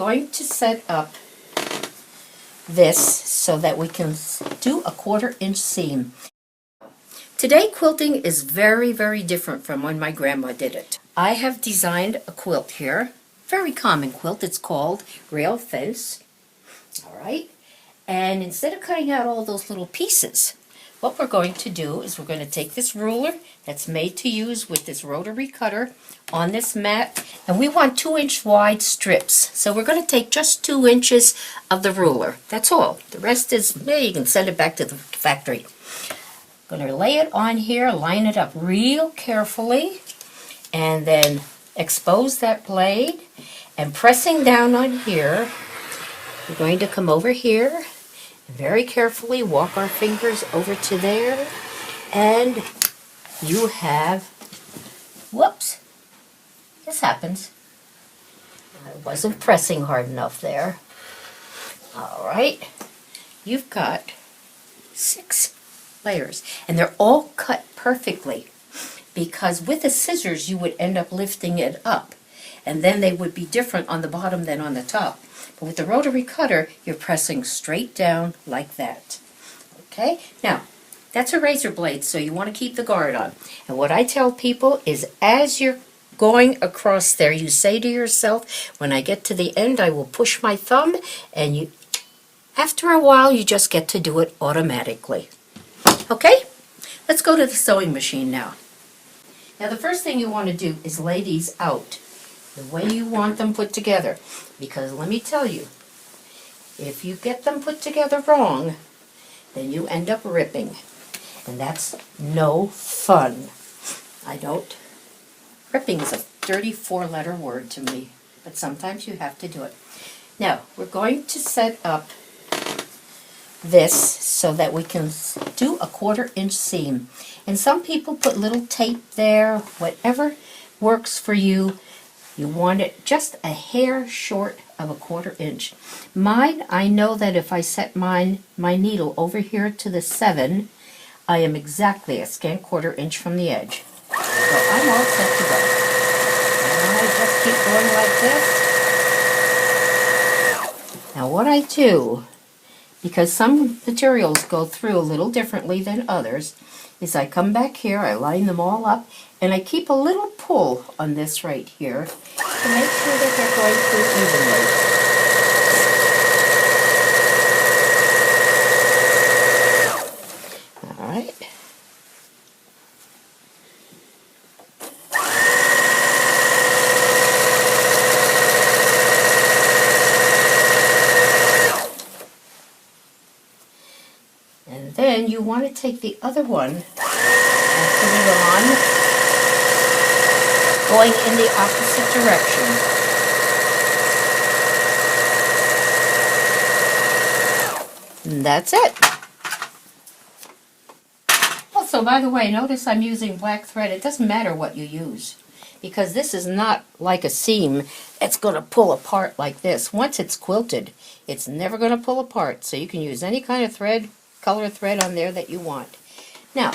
going to set up this so that we can do a 1/4 inch seam. Today quilting is very, very different from when my grandma did it. I have designed a quilt here, very common quilt. It's called rail fence. All right, and instead of cutting out all those little pieces, what we're going to do is we're going to take this ruler that's made to use with this rotary cutter on this mat, and we want 2-inch wide strips. So we're going to take just 2 inches of the ruler. That's all. The rest is, you can send it back to the factory. I'm going to lay it on here, line it up real carefully, and then expose that blade, and pressing down on here, we're going to come over here and very carefully walk our fingers over to there, and you have, whoops, this happens. I wasn't pressing hard enough there. All right, you've got 6 layers, and they're all cut perfectly, because with the scissors you would end up lifting it up, and then they would be different on the bottom than on the top. But with the rotary cutter, you're pressing straight down like that. Okay, now that's a razor blade, so you want to keep the guard on. And what I tell people is, as you're going across there, you say to yourself, when I get to the end, I will push my thumb, and you, after a while, you just get to do it automatically. Okay, let's go to the sewing machine now. Now the first thing you want to do is lay these out the way you want them put together, because let me tell you, if you get them put together wrong, then you end up ripping, and that's no fun. Ripping is a dirty 4-letter word to me, but sometimes you have to do it. Now we're going to set up this so that we can do a 1/4 inch seam, and some people put little tape there. Whatever works for you. You want it just a hair short of a 1/4 inch. Mine, I know that if I set my needle over here to the 7, I am exactly a scant 1/4 inch from the edge. So I'm all set to go. And I just keep going like this. Now what I do, because some materials go through a little differently than others, is I come back here, I line them all up, and I keep a little pull on this right here to make sure that they're going through evenly. All right. And then you want to take the other one and put it on, going in the opposite direction. And that's it. Also, by the way, notice I'm using black thread. It doesn't matter what you use, because this is not like a seam that's going to pull apart like this. Once it's quilted, it's never going to pull apart, so you can use any kind of thread, color thread on there that you want. Now,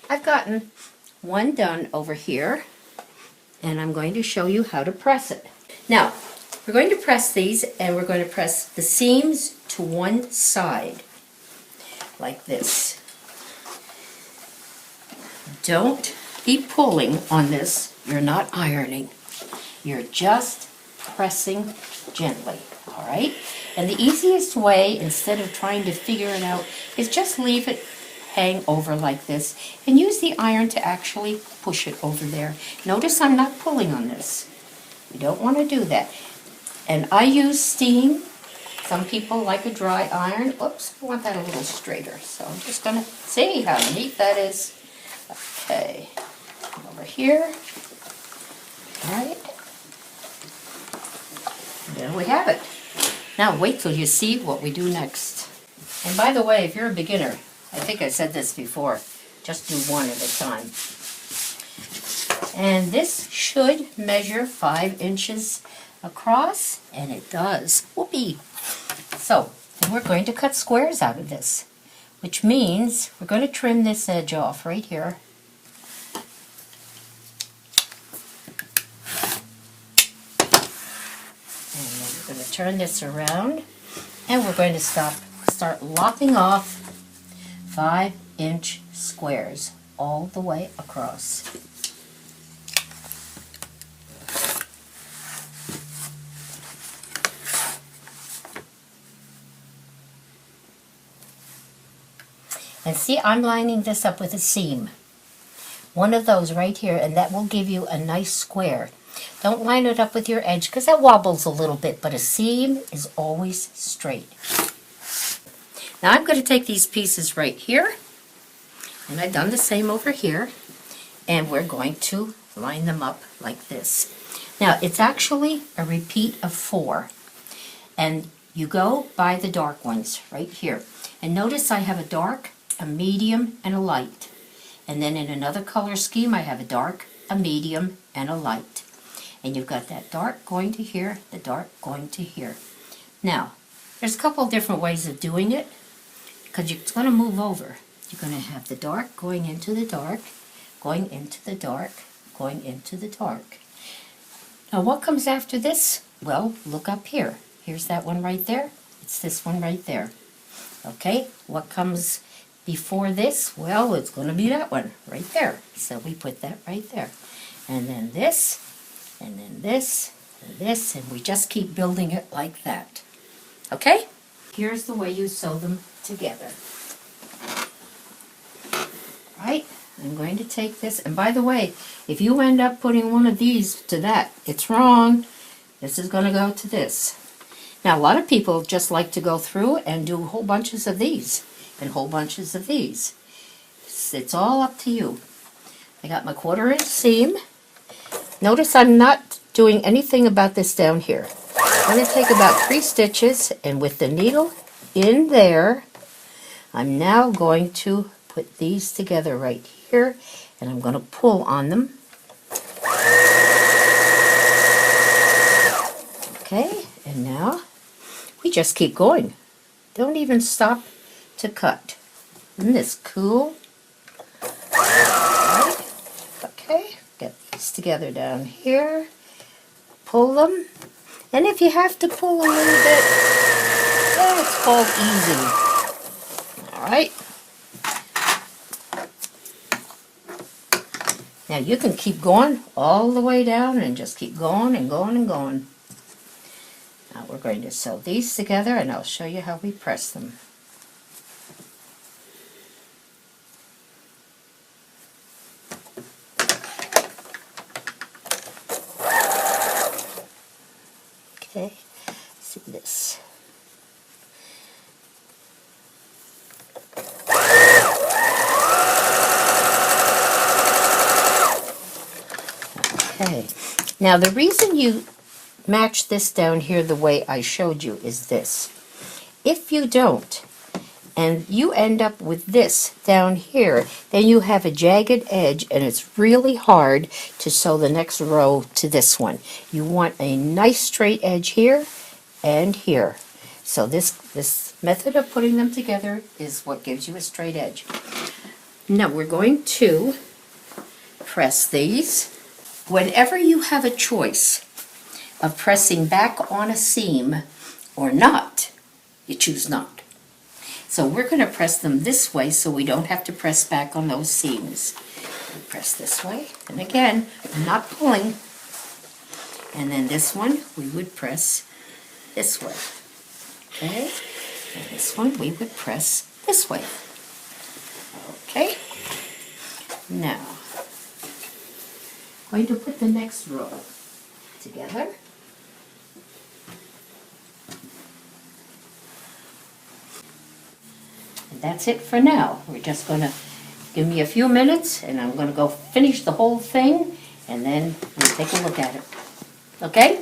I've gotten one done over here, and I'm going to show you how to press it. Now, we're going to press these, and we're going to press the seams to one side, like this. Don't be pulling on this. You're not ironing. You're just pressing gently, all right? And the easiest way, instead of trying to figure it out, is just leave it hang over like this and use the iron to actually push it over there. Notice I'm not pulling on this. You don't want to do that. And I use steam. Some people like a dry iron. Oops, I want that a little straighter. So I'm just going to see how neat that is. Okay, over here. All right. There we have it. Now wait till you see what we do next. And by the way, if you're a beginner, I think I said this before, just do one at a time. And this should measure 5 inches across, and it does. Whoopee! So, then we're going to cut squares out of this, which means we're going to trim this edge off right here. And then we're going to turn this around, and we're going to start lopping off 5-inch squares all the way across. And see, I'm lining this up with a seam. One of those right here, and that will give you a nice square. Don't line it up with your edge because that wobbles a little bit, but a seam is always straight. Now I'm going to take these pieces right here, and I've done the same over here, and we're going to line them up like this. Now it's actually a repeat of 4, and you go by the dark ones right here. And notice I have a dark, a medium, and a light. And then in another color scheme I have a dark, a medium, and a light. And you've got that dark going to here, the dark going to here. Now, there's a couple different ways of doing it, because it's going to move over. You're going to have the dark going into the dark, going into the dark, going into the dark. Now what comes after this? Well, look up here. Here's that one right there. It's this one right there. Okay, what comes before this? Well, it's going to be that one right there. So we put that right there. And then this, and then this, and this, and we just keep building it like that. Okay? Here's the way you sew them together. Right? I'm going to take this, and by the way, if you end up putting one of these to that, it's wrong. This is going to go to this. Now, a lot of people just like to go through and do whole bunches of these and whole bunches of these. It's all up to you. I got my 1/4-inch seam. Notice I'm not doing anything about this down here. I'm going to take about 3 stitches, and with the needle in there, I'm now going to put these together right here, and I'm going to pull on them. Okay, and now we just keep going. Don't even stop to cut. Isn't this cool? Right. Okay, get these together down here. Pull them. And if you have to pull a little bit, well, it's called easy. Alright. Now you can keep going all the way down and just keep going and going and going. Now we're going to sew these together, and I'll show you how we press them. Okay, see this. Okay, now the reason you match this down here the way I showed you is this. If you don't, and you end up with this down here, then you have a jagged edge, and it's really hard to sew the next row to this one. You want a nice straight edge here and here. So this method of putting them together is what gives you a straight edge. Now we're going to press these. Whenever you have a choice of pressing back on a seam or not, you choose not. So we're going to press them this way so we don't have to press back on those seams. We press this way, and again, I'm not pulling. And then this one, we would press this way. Okay? And this one, we would press this way. Okay? Now, I'm going to put the next row together. And that's it for now. We're just going to give me a few minutes, and I'm going to go finish the whole thing, and then we'll take a look at it. Okay?